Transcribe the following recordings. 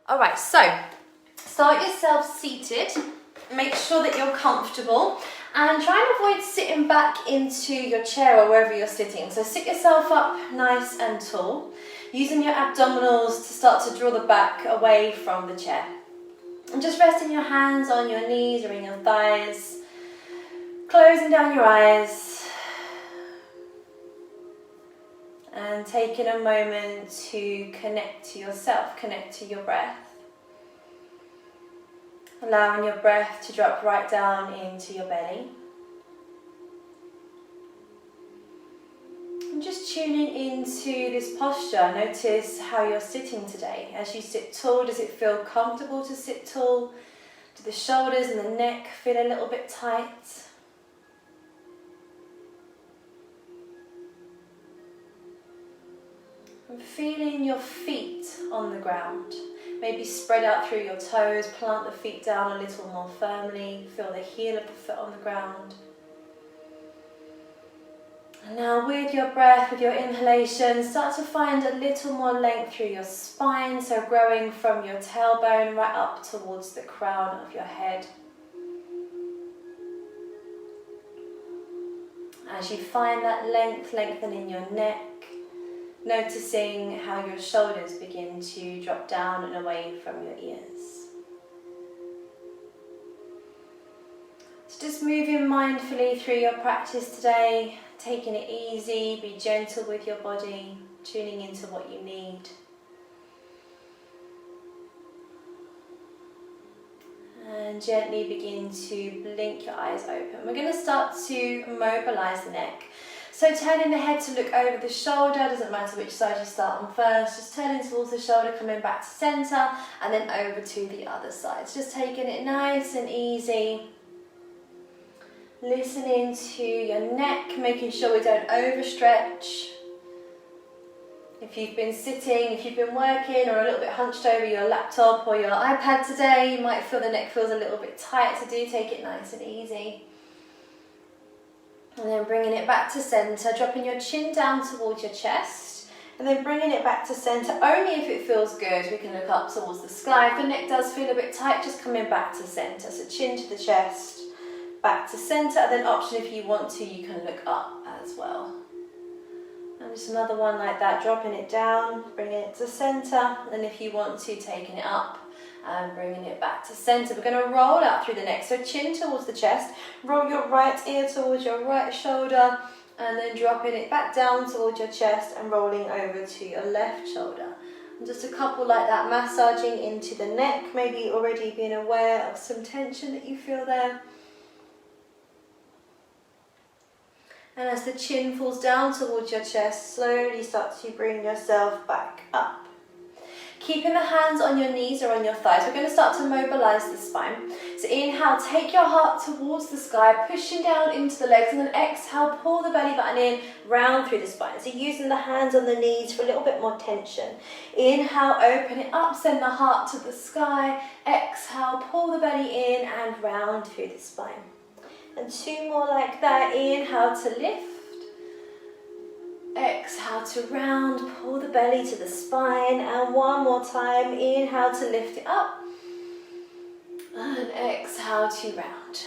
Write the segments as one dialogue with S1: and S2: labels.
S1: All right, so start yourself seated. Make sure that you're comfortable and try and avoid sitting back into your chair or wherever you're sitting. So sit yourself up nice and tall, using your abdominals to start to draw the back away from the chair. And just resting your hands on your knees or in your thighs, closing down your eyes and taking a moment to connect to yourself, connect to your breath. Allowing your breath to drop right down into your belly. And just tuning into this posture. Notice how you're sitting today. As you sit tall, does it feel comfortable to sit tall? Do the shoulders and the neck feel a little bit tight? And feeling your feet on the ground. Maybe spread out through your toes, plant the feet down a little more firmly, feel the heel of the foot on the ground. And now with your breath, with your inhalation, start to find a little more length through your spine, so growing from your tailbone right up towards the crown of your head. As you find that length, lengthening your neck, noticing how your shoulders begin to drop down and away from your ears. So just moving mindfully through your practice today, taking it easy, be gentle with your body, tuning into what you need. And gently begin to blink your eyes open. We're going to start to mobilize the neck. So turning the head to look over the shoulder, doesn't matter which side you start on first, just turning towards the shoulder, coming back to center, and then over to the other side. So just taking it nice and easy. Listening to your neck, making sure we don't overstretch. If you've been sitting, if you've been working or a little bit hunched over your laptop or your iPad today, you might feel the neck feels a little bit tight, so do take it nice and easy. And then bringing it back to centre, dropping your chin down towards your chest, and then bringing it back to centre. Only if it feels good, we can look up towards the sky. If the neck does feel a bit tight, just coming back to centre. So chin to the chest, back to centre, and then option if you want to, you can look up as well. And just another one like that, dropping it down, bringing it to centre, and if you want to, taking it up and bringing it back to centre. We're going to roll out through the neck, so chin towards the chest, roll your right ear towards your right shoulder, and then dropping it back down towards your chest and rolling over to your left shoulder. And just a couple like that, massaging into the neck, maybe already being aware of some tension that you feel there. And as the chin falls down towards your chest, slowly start to bring yourself back up. Keeping the hands on your knees or on your thighs, we're going to start to mobilize the spine. So inhale, take your heart towards the sky, pushing down into the legs, and then exhale, pull the belly button in, round through the spine. So using the hands on the knees for a little bit more tension. Inhale, open it up, send the heart to the sky. Exhale, pull the belly in and round through the spine. And two more like that. Inhale to lift. Exhale to round, pull the belly to the spine, and one more time, inhale to lift it up, and exhale to round.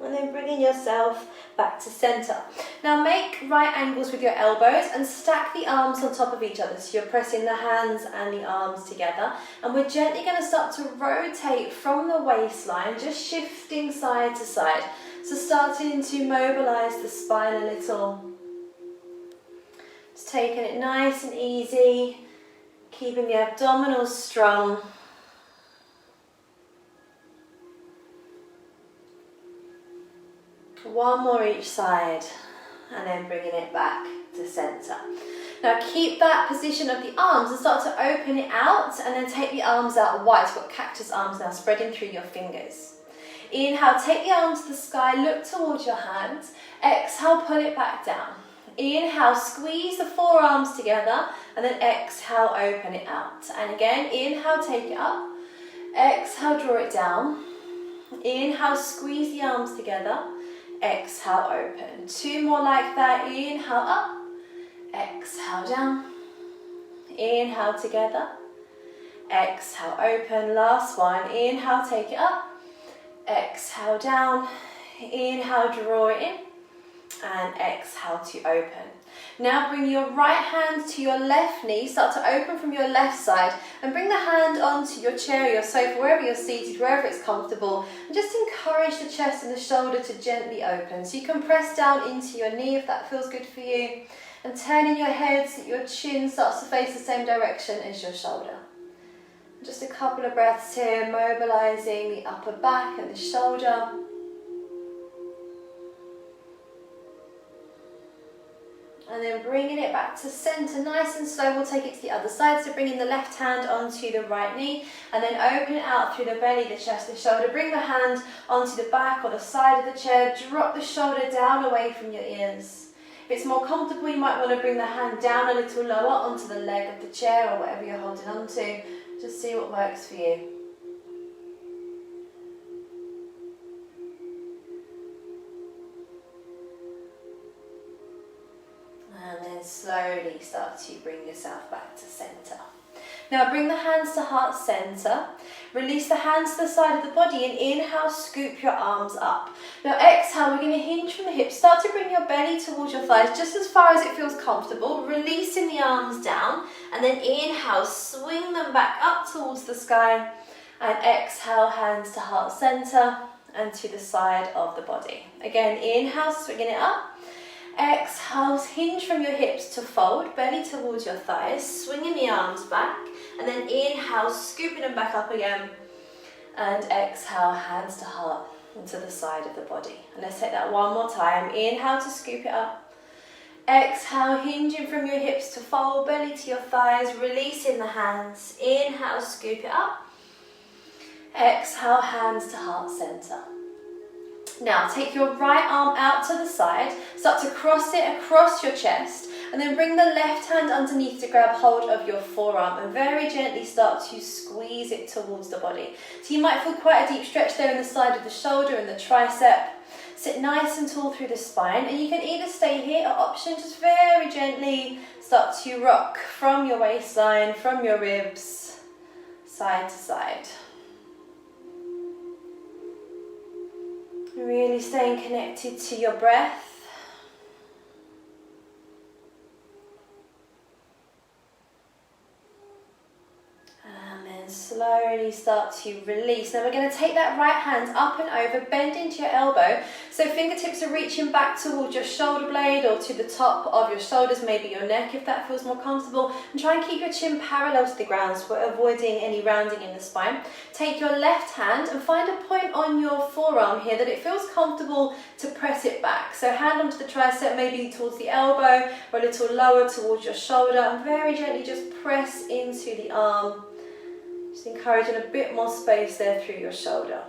S1: And then bringing yourself back to centre. Now make right angles with your elbows and stack the arms on top of each other, so you're pressing the hands and the arms together, and we're gently going to start to rotate from the waistline, just shifting side to side, so starting to mobilise the spine a little. Just taking it nice and easy, keeping the abdominals strong. One more each side, and then bringing it back to centre. Now keep that position of the arms and start to open it out, and then take the arms out wide. You've got cactus arms now, spreading through your fingers. Inhale, take the arms to the sky, look towards your hands. Exhale, pull it back down. Inhale, squeeze the forearms together, and then exhale, open it out. And again, inhale, take it up. Exhale, draw it down. Inhale, squeeze the arms together. Exhale, open. Two more like that. Inhale, up. Exhale, down. Inhale, together. exhale, open. Last one, inhale, take it up, exhale, down, inhale, draw it in, and exhale to open. Now bring your right hand to your left knee, start to open from your left side, and bring the hand onto your chair, your sofa, wherever you're seated, wherever it's comfortable, and just encourage the chest and the shoulder to gently open. So you can press down into your knee if that feels good for you, and turning your head so that your chin starts to face the same direction as your shoulder. Just a couple of breaths here, mobilizing the upper back and the shoulder. And then bringing it back to center, nice and slow. We'll take it to the other side. So bringing the left hand onto the right knee, and then open it out through the belly, the chest, the shoulder. Bring the hand onto the back or the side of the chair. Drop the shoulder down away from your ears. If it's more comfortable, you might want to bring the hand down a little lower onto the leg of the chair or whatever you're holding on to. Just see what works for you. And then slowly start to bring yourself back to center. Now bring the hands to heart center. Release the hands to the side of the body and inhale, scoop your arms up. Now exhale, we're going to hinge from the hips. Start to bring your belly towards your thighs just as far as it feels comfortable. Releasing the arms down, and then inhale, swing them back up towards the sky, and exhale, hands to heart center and to the side of the body. Again, inhale, swinging it up. Exhale, hinge from your hips to fold, belly towards your thighs, swinging the arms back, and then inhale, scooping them back up again, and exhale, hands to heart and to the side of the body. And let's take that one more time. Inhale to scoop it up. Exhale, hinging from your hips to fold, belly to your thighs, releasing the hands. Inhale, scoop it up. Exhale, hands to heart center. Now take your right arm out to the side, start to cross it across your chest, and then bring the left hand underneath to grab hold of your forearm and very gently start to squeeze it towards the body. So you might feel quite a deep stretch there in the side of the shoulder and the tricep. Sit nice and tall through the spine, and you can either stay here or option, just very gently start to rock from your waistline, from your ribs, side to side. Really staying connected to your breath. And then slowly start to release. Now we're going to take that right hand up and over, bend into your elbow. So fingertips are reaching back towards your shoulder blade or to the top of your shoulders, maybe your neck if that feels more comfortable. And try and keep your chin parallel to the ground so we're avoiding any rounding in the spine. Take your left hand and find a point on your forearm here that it feels comfortable to press it back. So hand onto the tricep, maybe towards the elbow or a little lower towards your shoulder, and very gently just press into the arm. Just encouraging a bit more space there through your shoulder.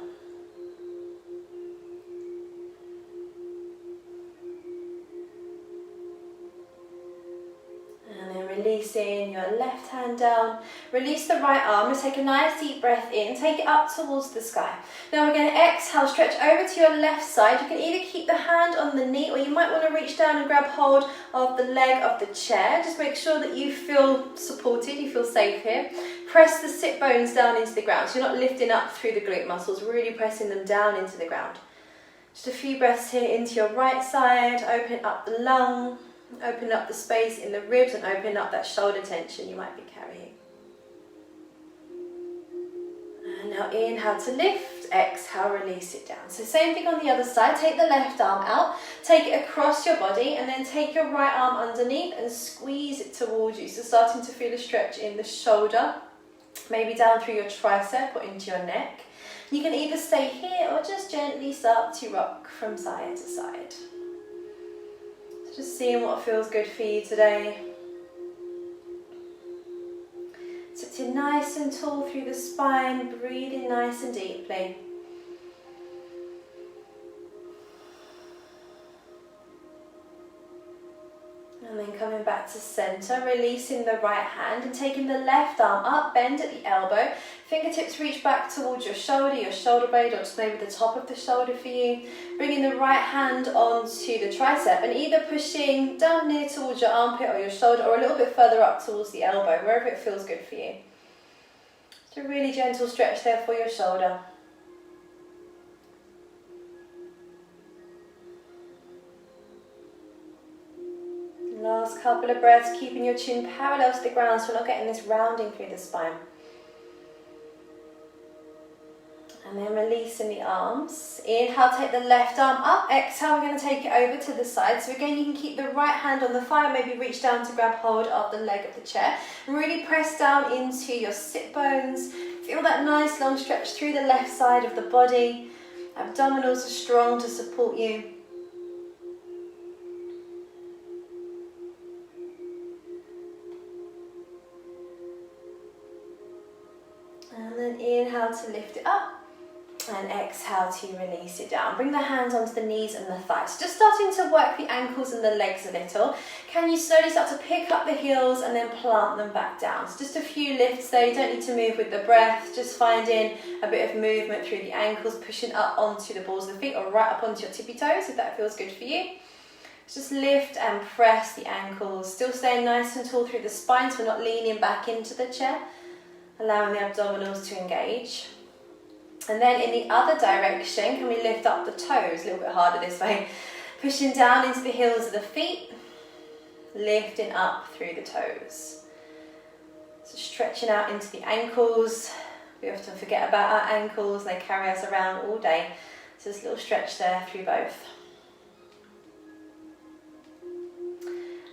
S1: Releasing your left hand down, release the right arm, and take a nice deep breath in, take it up towards the sky. Now we're going to exhale, stretch over to your left side. You can either keep the hand on the knee or you might want to reach down and grab hold of the leg of the chair. Just make sure that you feel supported, you feel safe here. Press the sit bones down into the ground, so you're not lifting up through the glute muscles, really pressing them down into the ground. Just a few breaths here into your right side, open up the lung. Open up the space in the ribs and open up that shoulder tension you might be carrying. And now inhale to lift, exhale, release it down. So same thing on the other side. Take the left arm out, take it across your body, and then take your right arm underneath and squeeze it towards you. So starting to feel a stretch in the shoulder, maybe down through your tricep or into your neck. You can either stay here or just gently start to rock from side to side. Just seeing what feels good for you today. Sitting nice and tall through the spine, breathing nice and deeply. And then coming back to center, releasing the right hand and taking the left arm up, bend at the elbow. Fingertips reach back towards your shoulder blade, or just maybe the top of the shoulder for you. Bringing the right hand onto the tricep and either pushing down near towards your armpit or your shoulder, or a little bit further up towards the elbow, wherever it feels good for you. It's a really gentle stretch there for your shoulder. Last couple of breaths, keeping your chin parallel to the ground so we're not getting this rounding through the spine. And then releasing the arms. Inhale, take the left arm up. Exhale, we're going to take it over to the side. So again, you can keep the right hand on the thigh, maybe reach down to grab hold of the leg of the chair. And really press down into your sit bones. Feel that nice long stretch through the left side of the body. Abdominals are strong to support you. And then inhale to lift it up. And exhale to release it down. Bring the hands onto the knees and the thighs. Just starting to work the ankles and the legs a little. Can you slowly start to pick up the heels and then plant them back down? So just a few lifts there. You don't need to move with the breath. Just finding a bit of movement through the ankles, pushing up onto the balls of the feet or right up onto your tippy toes if that feels good for you. Just lift and press the ankles. Still staying nice and tall through the spine so we're not leaning back into the chair. Allowing the abdominals to engage. And then in the other direction, can we lift up the toes? A little bit harder this way. Pushing down into the heels of the feet. Lifting up through the toes. So stretching out into the ankles. We often forget about our ankles. They carry us around all day. So this little stretch there through both.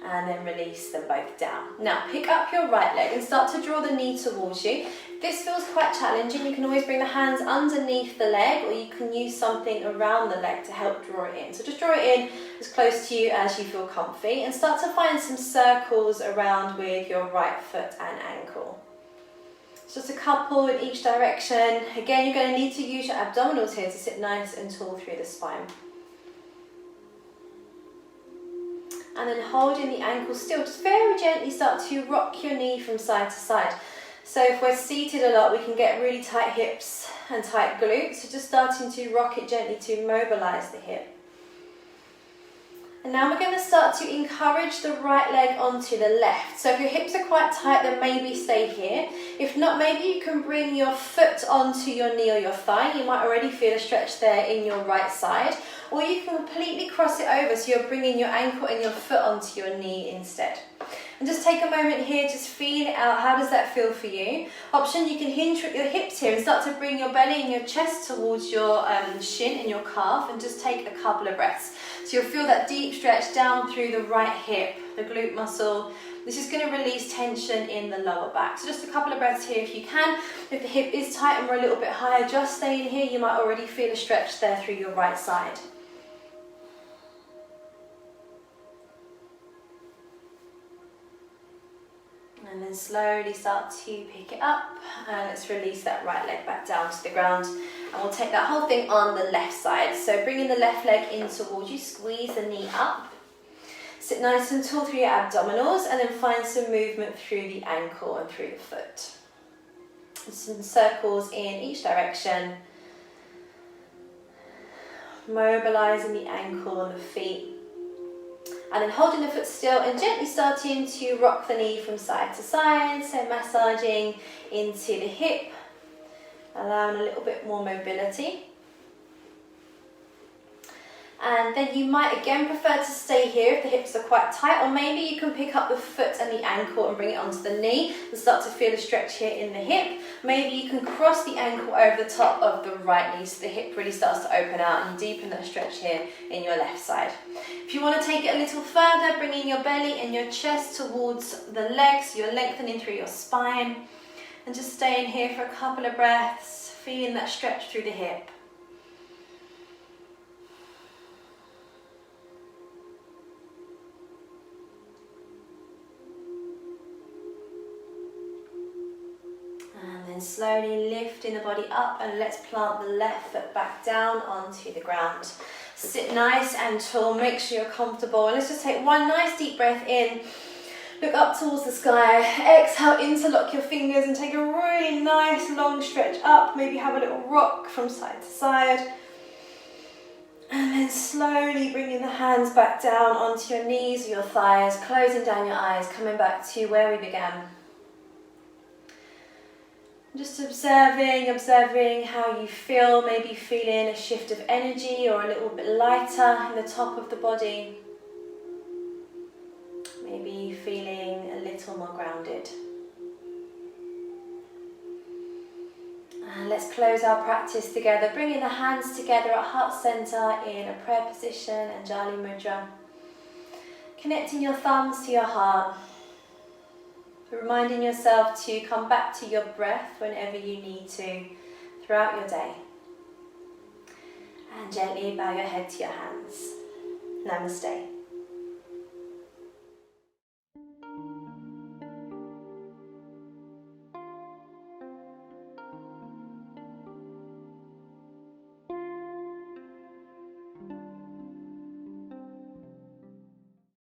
S1: And then release them both down. Now pick up your right leg and start to draw the knee towards you. If this feels quite challenging, you can always bring the hands underneath the leg or you can use something around the leg to help draw it in. So just draw it in as close to you as you feel comfy and start to find some circles around with your right foot and ankle. It's just a couple in each direction. Again, you're going to need to use your abdominals here to sit nice and tall through the spine. And then holding the ankle still, just very gently start to rock your knee from side to side. So if we're seated a lot, we can get really tight hips and tight glutes. So just starting to rock it gently to mobilize the hip. And now we're going to start to encourage the right leg onto the left. So if your hips are quite tight, then maybe stay here. If not, maybe you can bring your foot onto your knee or your thigh. You might already feel a stretch there in your right side. Or you can completely cross it over, so you're bringing your ankle and your foot onto your knee instead. And just take a moment here, just feel it out. How does that feel for you? Option, you can hinge with your hips here and start to bring your belly and your chest towards your shin and your calf and just take a couple of breaths. So you'll feel that deep stretch down through the right hip, the glute muscle. This is going to release tension in the lower back. So just a couple of breaths here if you can. If the hip is tight and we're a little bit higher, just stay in here. You might already feel a stretch there through your right side. And then slowly start to pick it up and let's release that right leg back down to the ground and we'll take that whole thing on the left side. So bringing the left leg in towards you, squeeze the knee up, sit nice and tall through your abdominals and then find some movement through the ankle and through the foot. And some circles in each direction, mobilizing the ankle and the feet. And then holding the foot still and gently starting to rock the knee from side to side, so massaging into the hip, allowing a little bit more mobility. And then you might again prefer to stay here if the hips are quite tight, or maybe you can pick up the foot and the ankle and bring it onto the knee and start to feel a stretch here in the hip. Maybe you can cross the ankle over the top of the right knee so the hip really starts to open out and you deepen that stretch here in your left side. If you want to take it a little further, bringing your belly and your chest towards the legs, you're lengthening through your spine and just staying here for a couple of breaths, feeling that stretch through the hip. Slowly lifting the body up and let's plant the left foot back down onto the ground. Sit nice and tall, make sure you're comfortable. And let's just take one nice deep breath in. Look up towards the sky. Exhale, interlock your fingers and take a really nice long stretch up. Maybe have a little rock from side to side. And then slowly bringing the hands back down onto your knees or your thighs, closing down your eyes, coming back to where we began. Just observing how you feel, maybe feeling a shift of energy or a little bit lighter in the top of the body. Maybe feeling a little more grounded. And let's close our practice together, bringing the hands together at heart center in a prayer position, Anjali Mudra. Connecting your thumbs to your heart. Reminding yourself to come back to your breath whenever you need to throughout your day. And gently bow your head to your hands. Namaste.